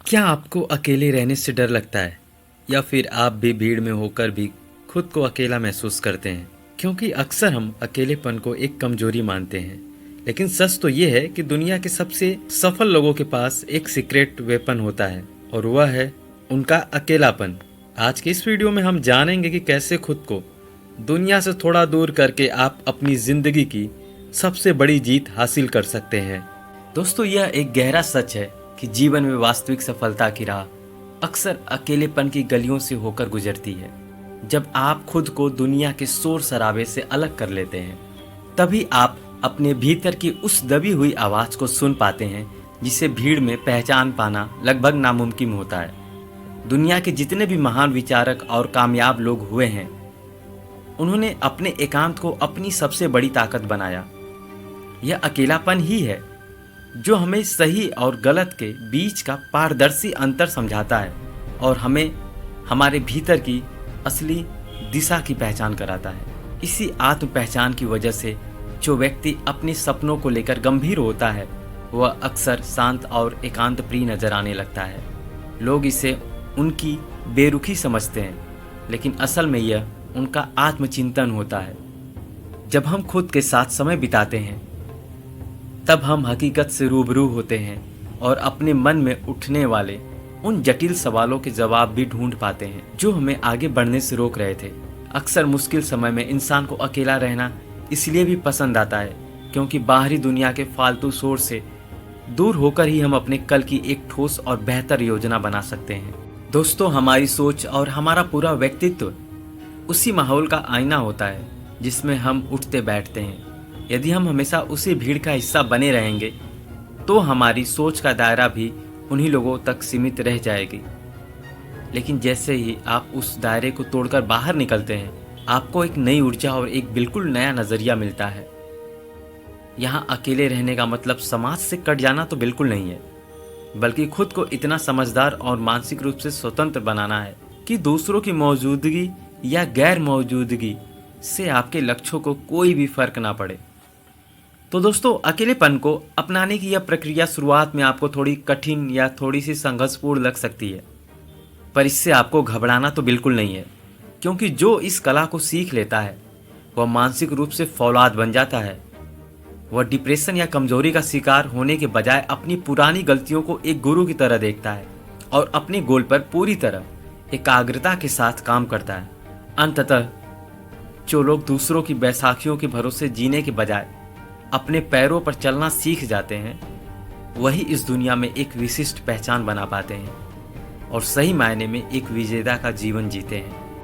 क्या आपको अकेले रहने से डर लगता है या फिर आप भी भीड़ में होकर भी खुद को अकेला महसूस करते हैं? क्योंकि अक्सर हम अकेलेपन को एक कमजोरी मानते हैं, लेकिन सच तो ये है कि दुनिया के सबसे सफल लोगों के पास एक सीक्रेट वेपन होता है और वह है उनका अकेलापन। आज के इस वीडियो में हम जानेंगे कि कैसे खुद को दुनिया से थोड़ा दूर करके आप अपनी जिंदगी की सबसे बड़ी जीत हासिल कर सकते हैं। दोस्तों, यह एक गहरा सच है कि जीवन में वास्तविक सफलता की राह अक्सर अकेलेपन की गलियों से होकर गुजरती है। जब आप खुद को दुनिया के शोर शराबे से अलग कर लेते हैं, तभी आप अपने भीतर की उस दबी हुई आवाज़ को सुन पाते हैं जिसे भीड़ में पहचान पाना लगभग नामुमकिन होता है। दुनिया के जितने भी महान विचारक और कामयाब लोग हुए हैं, उन्होंने अपने एकांत को अपनी सबसे बड़ी ताकत बनाया। यह अकेलापन ही है जो हमें सही और गलत के बीच का पारदर्शी अंतर समझाता है और हमें हमारे भीतर की असली दिशा की पहचान कराता है। इसी आत्म पहचान की वजह से जो व्यक्ति अपने सपनों को लेकर गंभीर होता है, वह अक्सर शांत और एकांत प्रिय नजर आने लगता है। लोग इसे उनकी बेरुखी समझते हैं, लेकिन असल में यह उनका आत्मचिंतन होता है। जब हम खुद के साथ समय बिताते हैं, तब हम हकीकत से रूबरू होते हैं और अपने मन में उठने वाले उन जटिल सवालों के जवाब भी ढूंढ पाते हैं जो हमें आगे बढ़ने से रोक रहे थे। अक्सर मुश्किल समय में इंसान को अकेला रहना इसलिए भी पसंद आता है क्योंकि बाहरी दुनिया के फालतू शोर से दूर होकर ही हम अपने कल की एक ठोस और बेहतर योजना बना सकते हैं। दोस्तों, हमारी सोच और हमारा पूरा व्यक्तित्व उसी माहौल का आईना होता है जिसमें हम उठते बैठते हैं। यदि हम हमेशा उसी भीड़ का हिस्सा बने रहेंगे तो हमारी सोच का दायरा भी उन्हीं लोगों तक सीमित रह जाएगी। लेकिन जैसे ही आप उस दायरे को तोड़कर बाहर निकलते हैं, आपको एक नई ऊर्जा और एक बिल्कुल नया नज़रिया मिलता है। यहाँ अकेले रहने का मतलब समाज से कट जाना तो बिल्कुल नहीं है, बल्कि खुद को इतना समझदार और मानसिक रूप से स्वतंत्र बनाना है कि दूसरों की मौजूदगी या गैर मौजूदगी से आपके लक्ष्यों को कोई भी फर्क ना पड़े। तो दोस्तों, अकेलेपन को अपनाने की यह प्रक्रिया शुरुआत में आपको थोड़ी कठिन या थोड़ी सी संघर्षपूर्ण लग सकती है, पर इससे आपको घबराना तो बिल्कुल नहीं है, क्योंकि जो इस कला को सीख लेता है वह मानसिक रूप से फौलाद बन जाता है। वह डिप्रेशन या कमजोरी का शिकार होने के बजाय अपनी पुरानी गलतियों को एक गुरु की तरह देखता है और अपने गोल पर पूरी तरह एकाग्रता के साथ काम करता है। अंततः जो लोग दूसरों की बैसाखियों के भरोसे जीने के बजाय अपने पैरों पर चलना सीख जाते हैं, वही इस दुनिया में एक विशिष्ट पहचान बना पाते हैं और सही मायने में एक विजेता का जीवन जीते हैं।